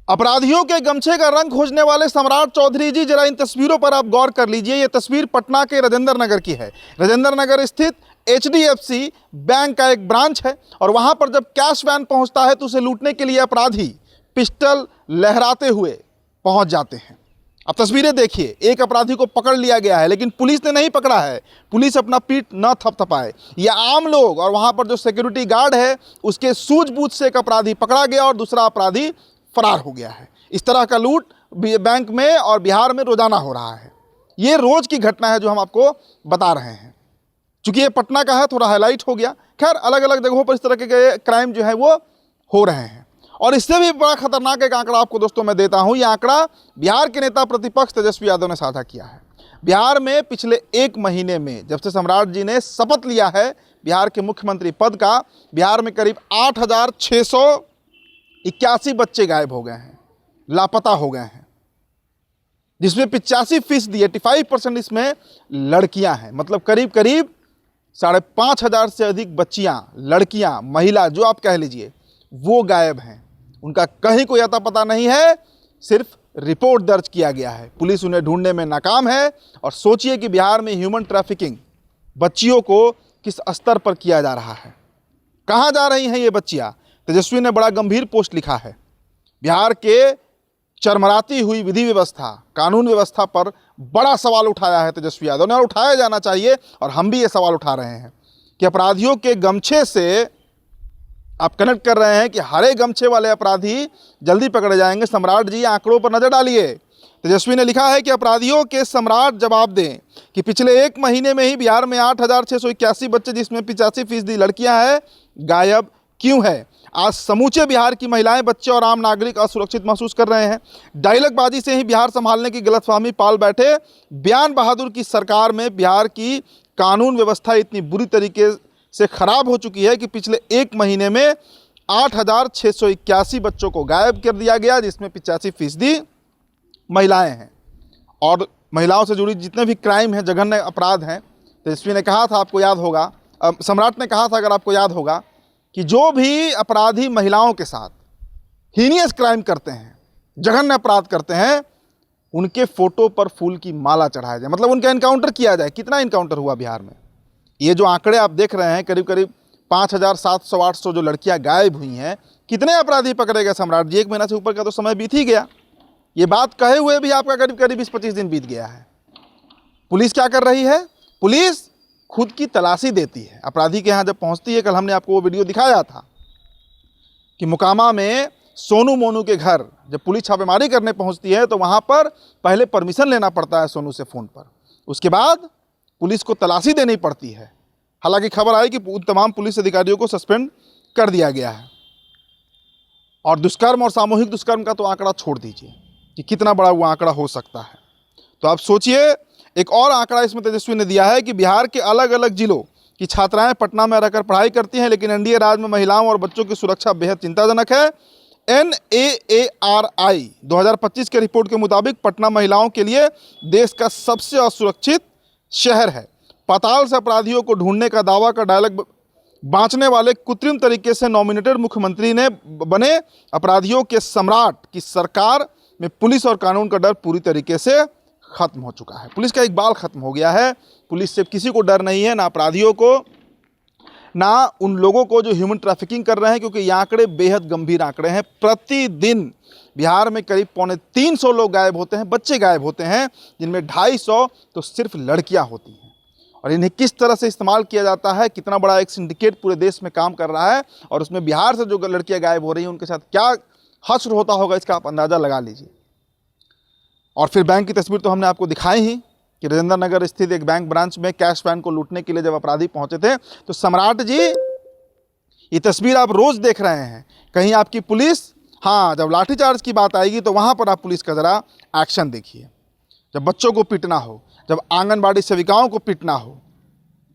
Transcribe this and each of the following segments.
अपराधियों के गमछे का रंग खोजने वाले सम्राट चौधरी जी, जरा इन तस्वीरों पर आप गौर कर लीजिए। ये तस्वीर पटना के राजेंद्र नगर की है। राजेंद्र नगर स्थित HDFC बैंक का एक ब्रांच है और वहां पर जब कैश वैन पहुंचता है तो उसे लूटने के लिए अपराधी पिस्टल लहराते हुए पहुंच जाते हैं। अब तस्वीरें देखिए, एक अपराधी को पकड़ लिया गया है लेकिन पुलिस ने नहीं पकड़ा है। पुलिस अपना पीठ न थपथपाए, ये आम लोग और वहां पर जो सिक्योरिटी गार्ड है उसके सूझबूझ से एक अपराधी पकड़ा गया और दूसरा अपराधी फरार हो गया है। इस तरह का लूट बैंक में और बिहार में रोजाना हो रहा है। ये रोज की घटना है जो हम आपको बता रहे हैं। चूंकि ये पटना का है, थोड़ा हाईलाइट हो गया। खैर, अलग अलग जगहों पर इस तरह के क्राइम जो है वो हो रहे हैं। और इससे भी बड़ा खतरनाक एक आंकड़ा आपको दोस्तों मैं देता हूं। यह आंकड़ा बिहार के नेता प्रतिपक्ष तेजस्वी यादव ने साझा किया है। बिहार में पिछले एक महीने में जब से सम्राट जी ने शपथ लिया है बिहार के मुख्यमंत्री पद का, बिहार में करीब 8,681 बच्चे गायब हो गए हैं, लापता हो गए हैं, जिसमें 85% 85% इसमें लड़कियां हैं। मतलब करीब करीब 5,500 से अधिक बच्चियां, लड़कियां, महिला जो आप कह लीजिए, वो गायब हैं। उनका कहीं कोई अता पता नहीं है, सिर्फ रिपोर्ट दर्ज किया गया है। पुलिस उन्हें ढूंढने में नाकाम है। और सोचिए कि बिहार में ह्यूमन ट्रैफिकिंग बच्चियों को किस स्तर पर किया जा रहा है। कहाँ जा रही हैं ये बच्चियां? तेजस्वी ने बड़ा गंभीर पोस्ट लिखा है। बिहार के चरमराती हुई विधि व्यवस्था, कानून व्यवस्था पर बड़ा सवाल उठाया है तेजस्वी यादव ने, और उठाया जाना चाहिए। और हम भी ये सवाल उठा रहे हैं कि अपराधियों के गमछे से आप कनेक्ट कर रहे हैं कि हरे गमछे वाले अपराधी जल्दी पकड़े जाएंगे। सम्राट जी आंकड़ों पर नजर डालिए। तेजस्वी ने लिखा है कि अपराधियों के सम्राट जवाब दें कि पिछले एक महीने में ही बिहार में 8,681 बच्चे, जिसमें 85% लड़कियां हैं, गायब क्यों है। आज समूचे बिहार की महिलाएं, बच्चे और आम नागरिक असुरक्षित महसूस कर रहे हैं। डायलॉगबाजी से ही बिहार संभालने की गलतफहमी पाल बैठे बयान बहादुर की सरकार में बिहार की कानून व्यवस्था इतनी बुरी तरीके से खराब हो चुकी है कि पिछले एक महीने में 8,681 बच्चों को गायब कर दिया गया, जिसमें 85% महिलाएं हैं। और महिलाओं से जुड़ी जितने भी क्राइम हैं, जघन्य अपराध हैं, तेजस्वी ने कहा था, आपको याद होगा, सम्राट ने कहा था, अगर आपको याद होगा, कि जो भी अपराधी महिलाओं के साथ हीनियस क्राइम करते हैं, जघन्य अपराध करते हैं, उनके फोटो पर फूल की माला चढ़ाया जाए, मतलब उनका इनकाउंटर किया जाए। कितना इनकाउंटर हुआ बिहार में? ये जो आंकड़े आप देख रहे हैं, करीब करीब 5,700-800 जो लड़कियां गायब हुई हैं, कितने अपराधी पकड़े गए सम्राट जी? एक महीना से ऊपर का तो समय बीत ही गया। ये बात कहे हुए भी आपका करीब करीब 20-25 दिन बीत गया है। पुलिस क्या कर रही है? पुलिस खुद की तलाशी देती है अपराधी के यहाँ जब पहुंचती है। कल हमने आपको वो वीडियो दिखाया था कि मोकामा में सोनू मोनू के घर जब पुलिस छापेमारी करने पहुंचती है तो वहां पर पहले परमिशन लेना पड़ता है सोनू से फ़ोन पर, उसके बाद पुलिस को तलाशी देनी पड़ती है। हालांकि खबर आई कि तमाम पुलिस अधिकारियों को सस्पेंड कर दिया गया है। और दुष्कर्म और सामूहिक दुष्कर्म का तो आंकड़ा छोड़ दीजिए कि कितना बड़ा वो आंकड़ा हो सकता है। तो आप सोचिए, एक और आंकड़ा इसमें तेजस्वी ने दिया है कि बिहार के अलग अलग जिलों की छात्राएं पटना में रहकर पढ़ाई करती हैं, लेकिन एनडीए राज में महिलाओं और बच्चों की सुरक्षा बेहद चिंताजनक है। NAARI 2025 के रिपोर्ट के मुताबिक पटना महिलाओं के लिए देश का सबसे असुरक्षित शहर है। पाताल से अपराधियों को ढूंढने का दावा का डायलॉग बांचने वाले कृत्रिम तरीके से नॉमिनेटेड मुख्यमंत्री ने बने अपराधियों के सम्राट की सरकार में पुलिस और कानून का डर पूरी तरीके से खत्म हो चुका है। पुलिस का इकबाल खत्म हो गया है। पुलिस से किसी को डर नहीं है, ना अपराधियों को, ना उन लोगों को जो ह्यूमन ट्रैफिकिंग कर रहे हैं, क्योंकि ये आंकड़े बेहद गंभीर आंकड़े हैं। प्रतिदिन बिहार में करीब 350 लोग गायब होते हैं, बच्चे गायब होते हैं, जिनमें 250 तो सिर्फ लड़कियां होती हैं। और इन्हें किस तरह से इस्तेमाल किया जाता है, कितना बड़ा एक सिंडिकेट पूरे देश में काम कर रहा है, और उसमें बिहार से जो लड़कियां गायब हो रही हैं उनके साथ क्या हश्र होता होगा, इसका आप अंदाज़ा लगा लीजिए। और फिर बैंक की तस्वीर तो हमने आपको दिखाई ही कि राजेंद्र नगर स्थित एक बैंक ब्रांच में कैश वैन को लूटने के लिए जब अपराधी पहुंचे थे, तो सम्राट जी ये तस्वीर आप रोज देख रहे हैं। कहीं आपकी पुलिस, हाँ, जब लाठीचार्ज की बात आएगी तो वहां पर आप पुलिस का जरा एक्शन देखिए। जब बच्चों को पीटना हो, जब आंगनबाड़ी सेविकाओं को पीटना हो,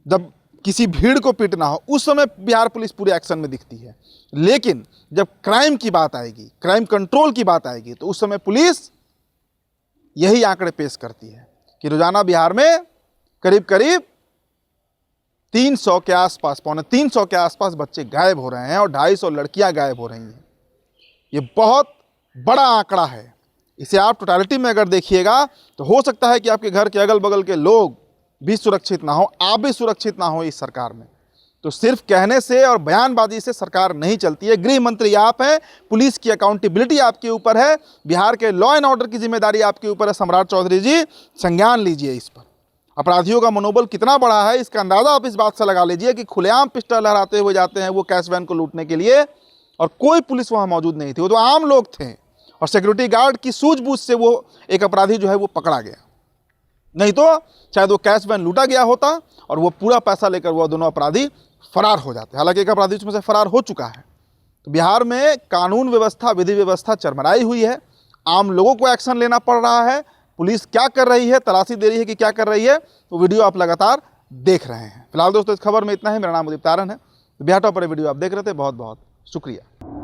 जब किसी भीड़ को पीटना हो, उस समय बिहार पुलिस पूरे एक्शन में दिखती है। लेकिन जब क्राइम की बात आएगी, क्राइम कंट्रोल की बात आएगी, तो उस समय पुलिस यही आंकड़े पेश करती है कि रोजाना बिहार में करीब करीब 300 के आसपास, 250 के आसपास बच्चे गायब हो रहे हैं और 250 लड़कियां गायब हो रही हैं। ये बहुत बड़ा आंकड़ा है। इसे आप टोटलिटी में अगर देखिएगा तो हो सकता है कि आपके घर के अगल बगल के लोग भी सुरक्षित ना हो, आप भी सुरक्षित ना हो इस सरकार में। तो सिर्फ कहने से और बयानबाजी से सरकार नहीं चलती है। गृह मंत्री आप हैं, पुलिस की अकाउंटेबिलिटी आपके ऊपर है, बिहार के लॉ एंड ऑर्डर की जिम्मेदारी आपके ऊपर है। सम्राट चौधरी जी, संज्ञान लीजिए इस पर। अपराधियों का मनोबल कितना बड़ा है इसका अंदाजा आप इस बात से लगा लीजिए कि खुलेआम पिस्टल लहराते हुए जाते हैं वो कैश वैन को लूटने के लिए, और कोई पुलिस वहां मौजूद नहीं थी, वो तो आम लोग थे, और सिक्योरिटी गार्ड की सूझबूझ से वो एक अपराधी जो है वो पकड़ा गया। नहीं तो शायद वो कैश वैन लूटा गया होता और वो पूरा पैसा लेकर वो दोनों अपराधी फरार हो जाते। हालांकि एक अपराधी उसमें से फरार हो चुका है। तो बिहार में कानून व्यवस्था, विधि व्यवस्था चरमराई हुई है। आम लोगों को एक्शन लेना पड़ रहा है। पुलिस क्या कर रही है, तलाशी दे रही है कि क्या कर रही है, तो वीडियो आप लगातार देख रहे हैं। फिलहाल दोस्तों इस खबर में इतना ही। मेरा नाम उदित तारन है। बिहार टॉप पर वीडियो आप देख रहे थे। बहुत बहुत शुक्रिया।